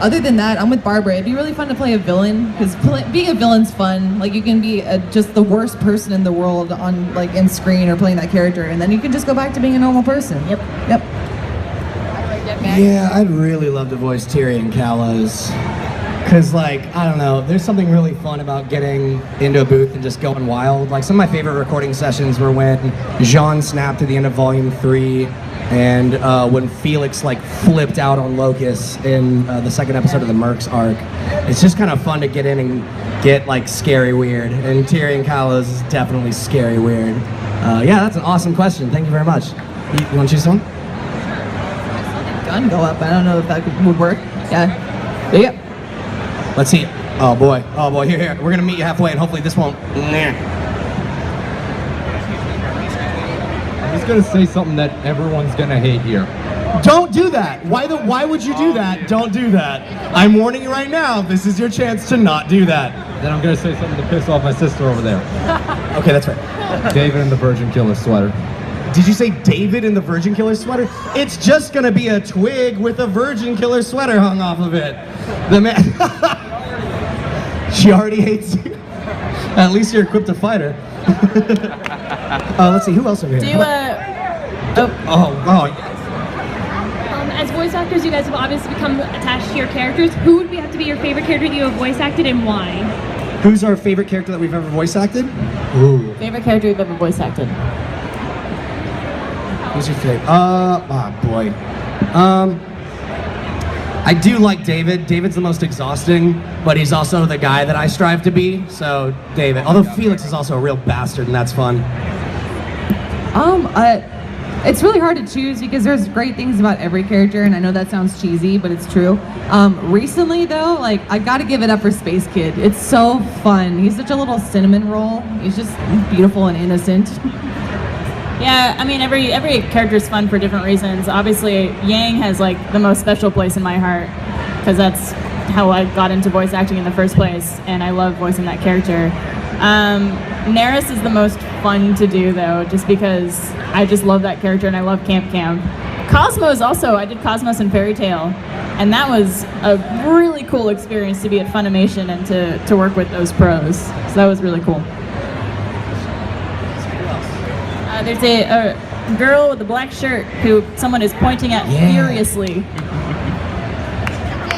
Other than that, I'm with Barbara. It'd be really fun to play a villain, because being a villain's fun. Like, you can be just the worst person in the world on, like, in screen or playing that character, and then you can just go back to being a normal person. Yep. Yeah, I'd really love to voice Tyrion Callows. Because, like, I don't know, there's something really fun about getting into a booth and just going wild. Like, some of my favorite recording sessions were when Jaune snapped at the end of Volume 3, and when Felix, like, flipped out on Locust in the second episode of the Mercs arc. It's just kind of fun to get in and get, like, scary weird. And Tyrion Callows is definitely scary weird. Yeah, that's an awesome question. Thank you very much. You want to choose someone? Gun go up. I don't know if that would work. Yeah. There you go. Let's see. Oh boy. Here. We're gonna meet you halfway, and hopefully this won't. I'm just gonna say something that everyone's gonna hate here. Don't do that. Why would you do that? Don't do that. I'm warning you right now. This is your chance to not do that. Then I'm gonna say something to piss off my sister over there. Okay, that's right. David in the Virgin Killer sweater. Did you say David in the Virgin Killer sweater? It's just gonna be a twig with a Virgin Killer sweater hung off of it. The man. She already hates you. At least you're equipped to fight her. Let's see, who else over here? As voice actors, you guys have obviously become attached to your characters. Who would have to be your favorite character that you have voice acted, and why? Who's our favorite character that we've ever voice acted? Ooh. Favorite character you've ever voice acted? Who's your favorite? Oh boy. I do like David. David's the most exhausting, but he's also the guy that I strive to be, so David. Although Felix is also a real bastard, and that's fun. It's really hard to choose because there's great things about every character, and I know that sounds cheesy, but it's true. Recently though, like, I gotta give it up for Space Kid. It's so fun. He's such a little cinnamon roll. He's just beautiful and innocent. Yeah, I mean, every character is fun for different reasons. Obviously, Yang has, like, the most special place in my heart, because that's how I got into voice acting in the first place, and I love voicing that character. Neris is the most fun to do, though, just because I just love that character and I love Camp Camp. Cosmos also, I did Cosmos in Fairy Tail, and that was a really cool experience to be at Funimation and to work with those pros. So that was really cool. There's a girl with a black shirt who someone is pointing at furiously.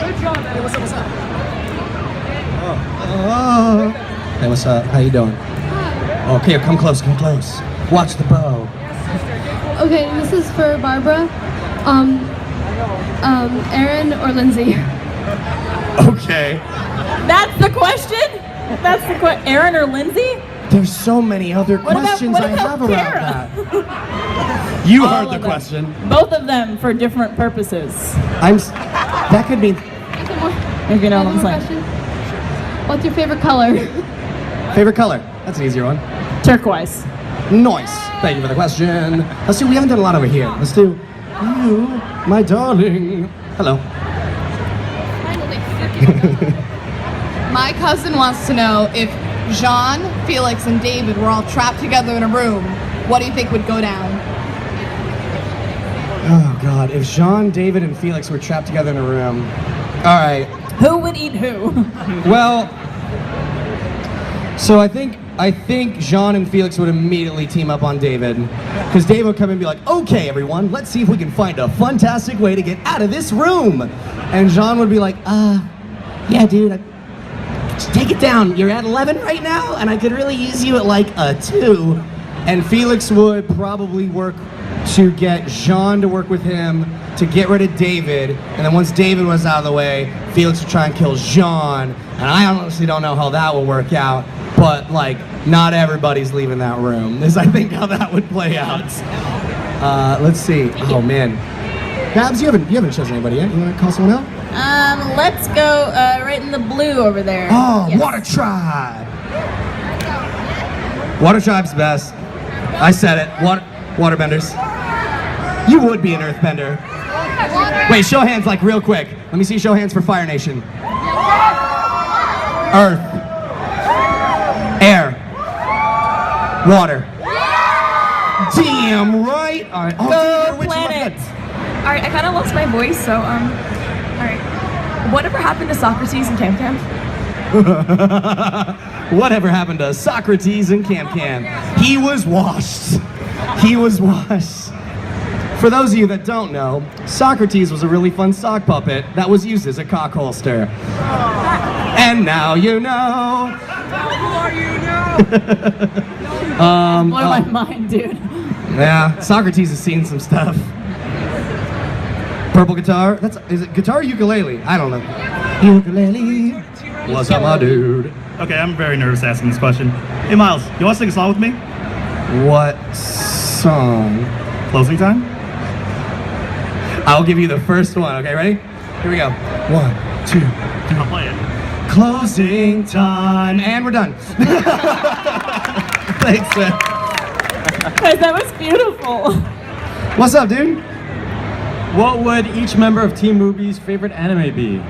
Hey, what's up? Hey, what's up? How you doing? Okay, come close. Watch the bow. Okay, this is for Barbara. Aaron or Lindsay? Okay. That's the question? That's the question. Aaron or Lindsay? There's so many other questions I have around that. You heard the question. Both of them for different purposes. That could mean. If you know what I'm saying. Question. What's your favorite color? Favorite color? That's an easier one. Turquoise. Nice. Thank you for the question. Let's do. We haven't done a lot over here. Let's do. You, my darling. Hello. My cousin wants to know if Jaune, Felix, and David were all trapped together in a room, what do you think would go down? Oh God, if Jaune, David, and Felix were trapped together in a room. All right. Who would eat who? Well, so I think Jaune and Felix would immediately team up on David, because David would come and be like, okay everyone, let's see if we can find a fantastic way to get out of this room. And Jaune would be like, yeah dude, take it down. You're at 11 right now, and I could really use you at like a 2. And Felix would probably work to get Jaune to work with him to get rid of David, and then once David was out of the way, Felix would try and kill Jaune, and I honestly don't know how that will work out, but like, not everybody's leaving that room. Is I think how that would play out. Let's see. Oh man. Babs, you haven't chosen anybody yet. You want to call someone out? Let's go right in the blue over there. Oh, yes. Water Tribe! Water Tribe's best. I said it. Waterbenders. You would be an earthbender. Wait, show hands like real quick. Let me see show hands for Fire Nation. Earth. Air. Water. Damn right! Alright. Go planet! Alright, I kind of lost my voice, so, alright. Whatever happened to Socrates and Cam Cam? Whatever happened to Socrates and Cam Cam? He was washed. He was washed. For those of you that don't know, Socrates was a really fun sock puppet that was used as a cock holster. And now you know. Blow my mind, dude. Yeah, Socrates has seen some stuff. Purple guitar? Is it guitar or ukulele? I don't know. Ukulele. What's up, my dude? Okay, I'm very nervous asking this question. Hey, Miles, you want to sing a song with me? What song? Closing time? I'll give you the first one. Okay, ready? Here we go. 1, 2. I'll play it. Closing time, and we're done. Thanks, man. Guys, that was beautiful. What's up, dude? What would each member of Team RWBY's favorite anime be?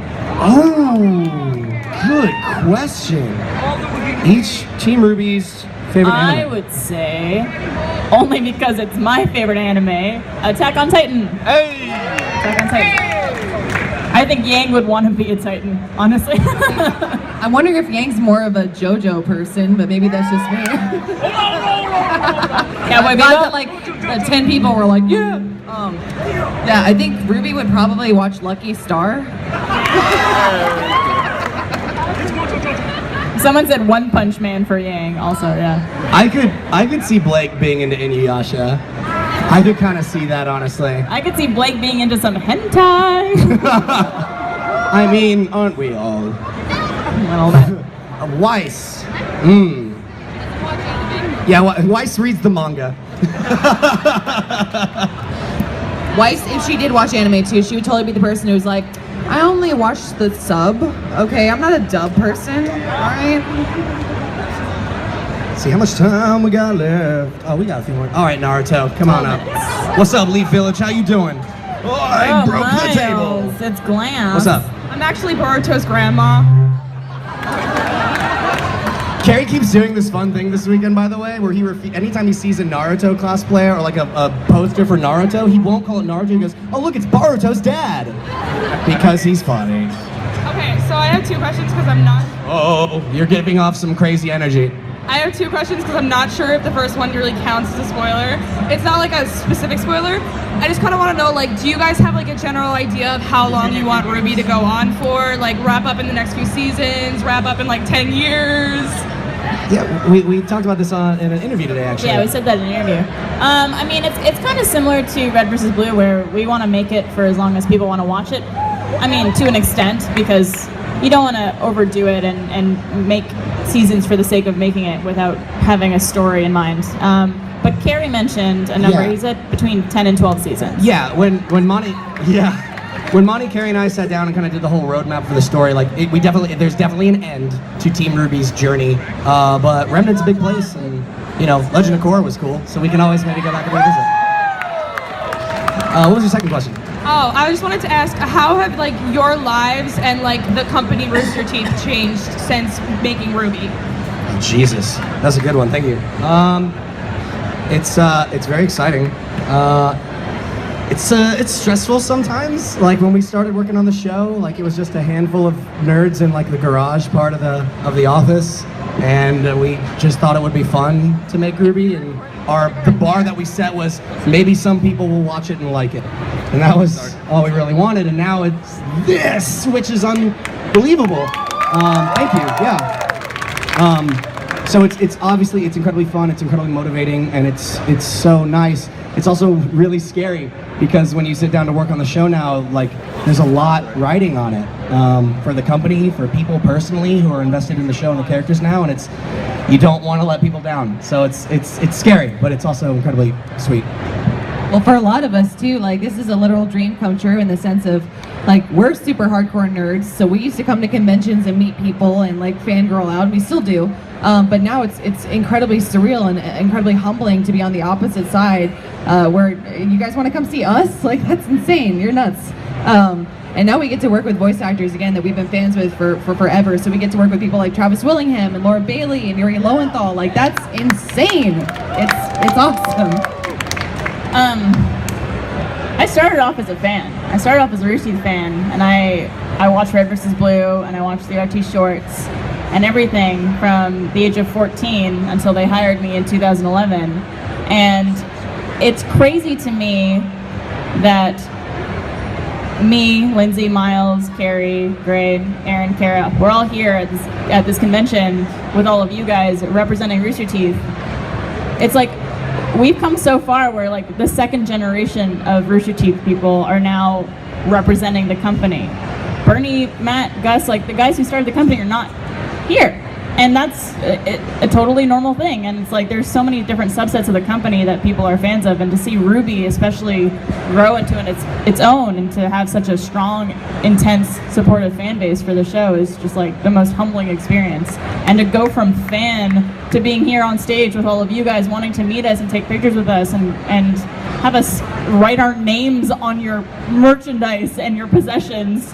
Oh, good question. Each Team RWBY's favorite I anime. would say, only because it's my favorite anime, Attack on Titan. Hey! Attack on Titan. I think Yang would want to be a Titan, honestly. I'm wondering if Yang's more of a JoJo person, but maybe that's just me. Yeah, I got that, like the 10 people were like, yeah. Yeah, I think RWBY would probably watch Lucky Star. Someone said One Punch Man for Yang, also, yeah. I could see Blake being into Inuyasha. I could kind of see that, honestly. I could see Blake being into some hentai. I mean, aren't we all? Well, that. Weiss. Yeah, Weiss reads the manga. Weiss, if she did watch anime too, she would totally be the person who's like, I only watch the sub. Okay, I'm not a dub person. Alright? See how much time we got left. Oh, we got a few more. All right, Naruto, come on up. What's up, Leaf Village? How you doing? Oh, I broke the table. Miles, it's Glass. What's up? I'm actually Boruto's grandma. Carrie keeps doing this fun thing this weekend, by the way, where anytime he sees a Naruto cosplayer or like a poster for Naruto, he won't call it Naruto. He goes, "Oh, look, it's Boruto's dad," because he's funny. Okay, so I have two questions because I'm not. Oh, you're giving off some crazy energy. I have two questions because I'm not sure if the first one really counts as a spoiler. It's not like a specific spoiler. I just kind of want to know, like, do you guys have like a general idea of how long you want RWBY to go on for? Like, wrap up in the next few seasons, wrap up in like 10 years? Yeah, we talked about this in an interview today, actually. Yeah, we said that in an interview. I mean, it's kind of similar to Red vs. Blue, where we want to make it for as long as people want to watch it. I mean, to an extent, because you don't want to overdo it and make seasons for the sake of making it without having a story in mind. But Carrie mentioned a number. Yeah. He said between 10 and 12 seasons. Yeah, when Monty, Carrie, and I sat down and kind of did the whole roadmap for the story, like there's definitely an end to Team RWBY's journey. But Remnant's a big place, and Legend of Korra was cool, so we can always maybe go back and revisit. What was your second question? Oh, I just wanted to ask, how have like your lives and like the company Rooster Teeth changed since making RWBY? Jesus, that's a good one. Thank you. It's very exciting. It's stressful sometimes. Like when we started working on the show, like it was just a handful of nerds in like the garage part of the office, and we just thought it would be fun to make RWBY. And the bar that we set was maybe some people will watch it and like it, and that was all we really wanted. And now it's this, which is unbelievable. Thank you. Yeah. So it's obviously incredibly fun, it's incredibly motivating, and it's so nice. It's also really scary because when you sit down to work on the show now, like there's a lot riding on it for the company, for people personally who are invested in the show and the characters now, and you don't want to let people down. So it's scary, but it's also incredibly sweet. Well, for a lot of us too, like this is a literal dream come true in the sense of like we're super hardcore nerds, so we used to come to conventions and meet people and like fangirl out, and we still do. But now it's incredibly surreal and incredibly humbling to be on the opposite side, where you guys want to come see us? Like that's insane. You're nuts. And now we get to work with voice actors again that we've been fans with for forever. So we get to work with people like Travis Willingham and Laura Bailey and Yuri Lowenthal. Like that's insane. It's awesome. I started off as a fan. I started off as a Rooster Teeth fan, and I I watched Red vs. Blue, and I watched the RT shorts, and everything from the age of 14 until they hired me in 2011. And it's crazy to me that me, Lindsay, Miles, Carrie, Grade, Aaron, Kara, we're all here at this convention with all of you guys representing Rooster Teeth. It's like we've come so far where like the second generation of Rooster Teeth people are now representing the company. Bernie, Matt, Gus, like the guys who started the company are not here. And that's a totally normal thing. And it's like there's so many different subsets of the company that people are fans of. And to see RWBY especially grow into its own and to have such a strong, intense, supportive fan base for the show is just like the most humbling experience. And to go from fan to being here on stage with all of you guys wanting to meet us and take pictures with us and have us write our names on your merchandise and your possessions.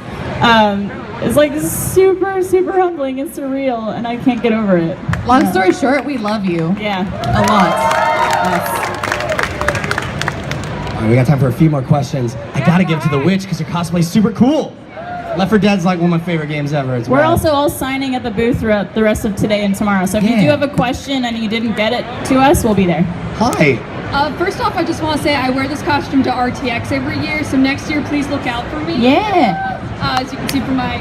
It's like super, super humbling and surreal, and I can't get over it. Long story short, we love you. Yeah. A lot. Yes. All right, we got time for a few more questions. I gotta give it to the witch because her cosplay's super cool. Left 4 Dead's like one of my favorite games ever. It's We're wild. also all signing at the booth throughout the rest of today and tomorrow. So if you do have a question and you didn't get it to us, we'll be there. Hi. First off, I just want to say I wear this costume to RTX every year, so next year please look out for me. Yeah. As you can see from my...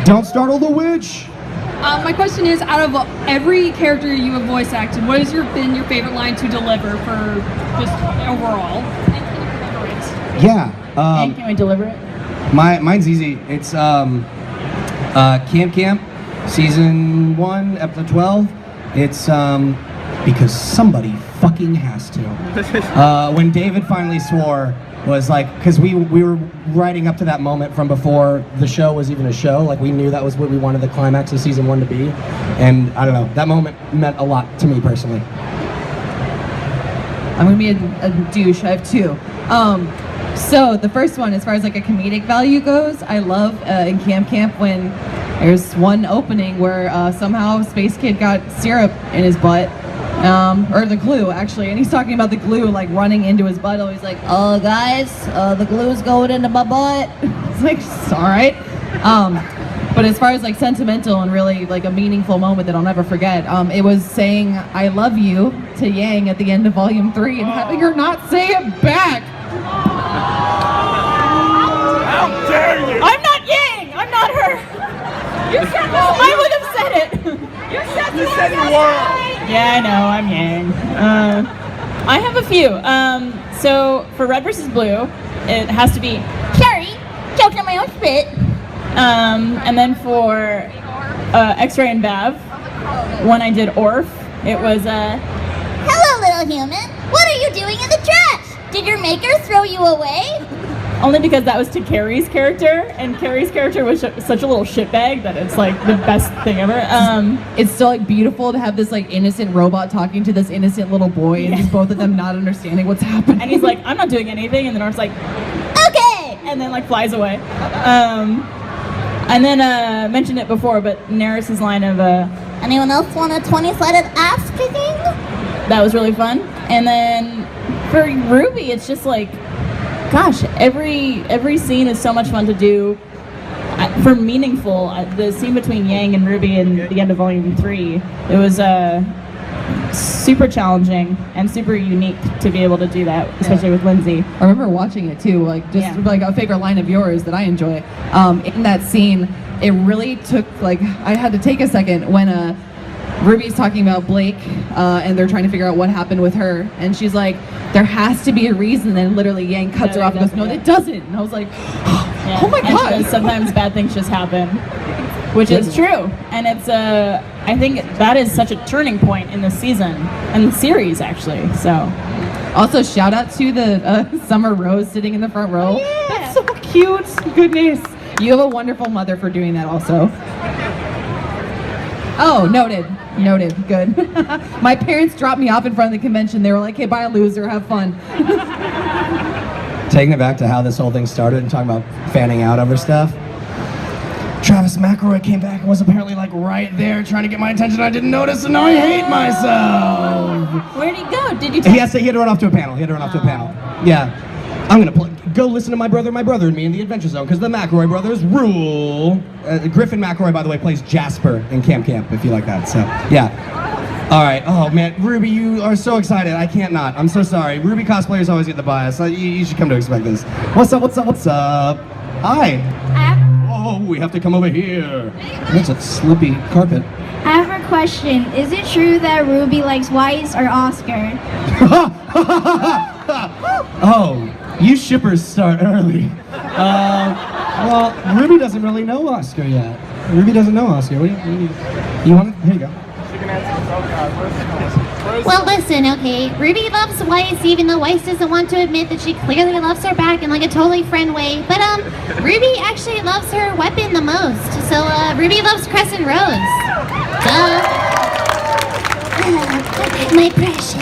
Don't startle the witch. My question is, out of every character you have voice acted, what has been your favorite line to deliver for just overall? Yeah. And can we deliver it? Mine's easy. It's Camp, season 1, episode 12. It's because somebody fucking has to. When David finally swore, was like, because we were writing up to that moment from before the show was even a show. Like we knew that was what we wanted the climax of season 1 to be, and I don't know, that moment meant a lot to me personally. I'm gonna be a douche. I have 2. So the first one, as far as like a comedic value goes, I love in Camp when there's one opening where somehow Space Kid got syrup in his butt, or the glue actually, and he's talking about the glue like running into his butt. He's like, "Oh guys, the glue's going into my butt." It's like, all right. But as far as like sentimental and really like a meaningful moment that I'll never forget, it was saying "I love you" to Yang at the end of Volume 3 and having her not say it back. How dare you! I'm not Yang! I'm not her! You said this! I would have said it! You said you were! Yeah, I know, I'm Yang. I have a few. So for Red vs. Blue, it has to be Carrie, choking on my own spit. And then for X-Ray and Bav, when I did Orf, it was Hello, little human. What are you doing in the trash? Did your maker throw you away? only because that was to Carrie's character, and Carrie's character was such a little shitbag that it's like the best thing ever. It's still like beautiful to have this like innocent robot talking to this innocent little boy, and just both of them not understanding what's happening. And he's like, "I'm not doing anything," and then Orf's like, "Okay," and then like flies away. And then mentioned it before, but Neris's line of anyone else want a 20-sided ass kicking? That was really fun. And then for RWBY, it's just like, gosh, every scene is so much fun to do. For meaningful, the scene between Yang and RWBY in the end of Volume 3, it was super challenging and super unique to be able to do that, especially with Lindsay. I remember watching it too, like just like a favorite line of yours that I enjoy. In that scene, it really took like, I had to take a second when RWBY's talking about Blake and they're trying to figure out what happened with her, and she's like, there has to be a reason, and literally Yang cuts her off and goes, no, it doesn't. And I was like, oh my God. And sometimes bad things just happen, which is true. And it's I think that is such a turning point in the season and the series, actually. So, also shout out to the Summer Rose sitting in the front row. Yeah. That's so cute. Goodness, you have a wonderful mother for doing that also. Oh, noted. Good. My parents dropped me off in front of the convention. They were like, hey, bye, loser, have fun. Taking it back to how this whole thing started and talking about fanning out over stuff. Travis McElroy came back and was apparently like right there trying to get my attention. I didn't notice, and now I hate myself. Where'd he go? Did you? He had to run off to a panel. Yeah, I'm gonna go listen to My Brother and Me in the Adventure Zone, because the McElroy brothers rule. Griffin McElroy, by the way, plays Jasper in Camp, if you like that, so, yeah. All right, oh man, Ruby, you are so excited, I can't not, I'm so sorry. Ruby cosplayers always get the bias, you should come to expect this. What's up? Hi. Oh, we have to come over here. That's a slippy carpet. I have a question. Is it true that Ruby likes Weiss or Oscar? Oh, you shippers start early. Well, Ruby doesn't really know Oscar yet. Ruby doesn't know Oscar. What do you want? Here you go. Well, listen, okay. Ruby loves Weiss, even though Weiss doesn't want to admit that she clearly loves her back in like a totally friend way. But Ruby actually loves her weapon the most. So Ruby loves Crescent Rose. Duh. My precious.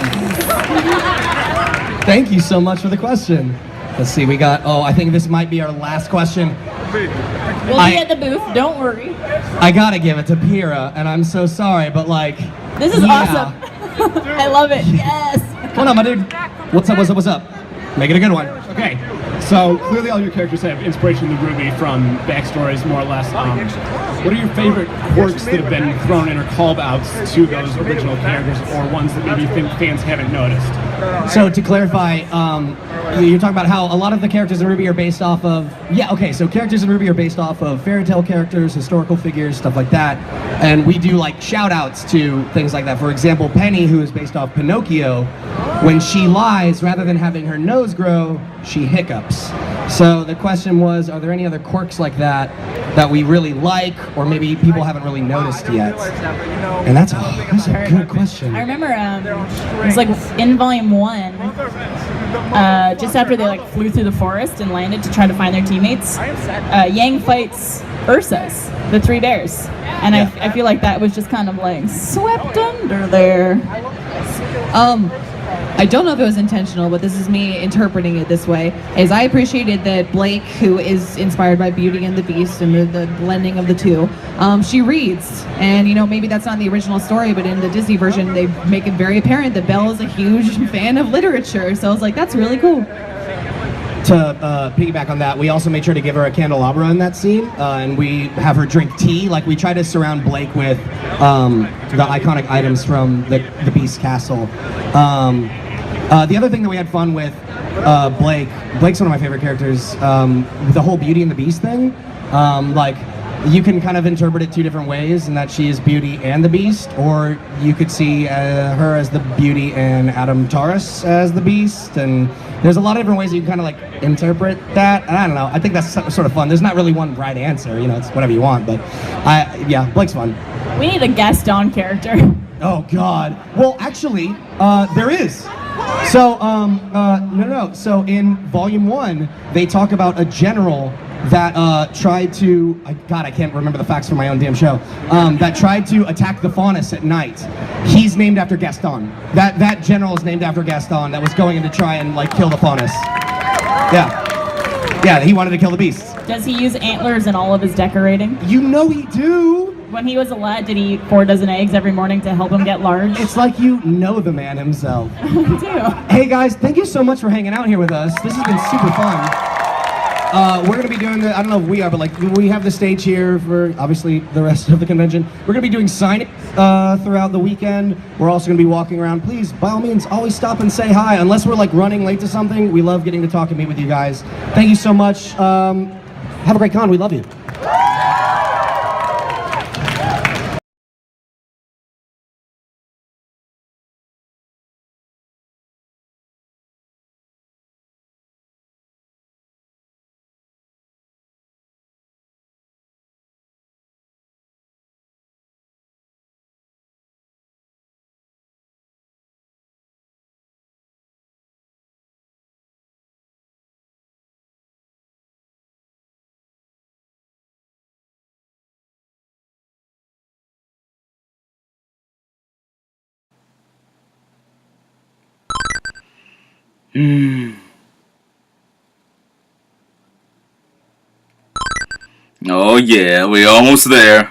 Thank you so much for the question. Let's see, we got, I think this might be our last question. We'll be at the booth, don't worry. I gotta give it to Pyrrha, and I'm so sorry, but like... This is awesome. I love it, yes. Hold on, my dude. What's up? Make it a good one. Okay, so clearly all your characters have inspiration in the RWBY from backstories, more or less. What are your favorite quirks that have been thrown in or called outs to those original characters, or ones that maybe you think fans haven't noticed? So to clarify, you're talking about how a lot of the characters in RWBY are based off of... Yeah, okay, so characters in RWBY are based off of fairy tale characters, historical figures, stuff like that. And we do like shout outs to things like that. For example, Penny, who is based off Pinocchio, when she lies, rather than having her nose grow, she hiccups. So the question was, are there any other quirks like that that we really like, or maybe people haven't really noticed yet? And that's a good question. I remember it was like in Volume 1, just after they like flew through the forest and landed to try to find their teammates, Yang fights Ursus, the three bears. And I feel like that was just kind of like swept under there. I don't know if it was intentional, but this is me interpreting it this way, is I appreciated that Blake, who is inspired by Beauty and the Beast and the blending of the two, she reads. And, maybe that's not in the original story, but in the Disney version, they make it very apparent that Belle is a huge fan of literature. So I was like, that's really cool. To piggyback on that, we also made sure to give her a candelabra in that scene, and we have her drink tea. Like, we try to surround Blake with the iconic items from the Beast Castle. The other thing that we had fun with Blake's one of my favorite characters, the whole Beauty and the Beast thing. Like, you can kind of interpret it two different ways, in that she is Beauty and the Beast, or you could see her as the Beauty and Adam Taurus as the Beast, and there's a lot of different ways that you can kind of like interpret that, and I don't know, I think that's sort of fun. There's not really one right answer, it's whatever you want, but yeah, Blake's fun. We need a Gaston character. Oh God. Well, actually, there is. So, no. So in Volume 1, they talk about a general that tried to, God, I can't remember the facts for my own damn show, that tried to attack the Faunus at night. He's named after Gaston. That general is named after Gaston that was going in to try and like kill the Faunus. Yeah, he wanted to kill the beast. Does he use antlers in all of his decorating? You know he do. When he was a lad, did he eat 4 dozen eggs every morning to help him get large? It's like you know the man himself. I do. Hey guys, thank you so much for hanging out here with us. This has been super fun. We're going to be doing I don't know if we are, but like we have the stage here for obviously the rest of the convention. We're going to be doing signage throughout the weekend. We're also going to be walking around. Please, by all means, always stop and say hi. Unless we're like running late to something, we love getting to talk and meet with you guys. Thank you so much. Have a great con. We love you. Oh yeah, we're almost there.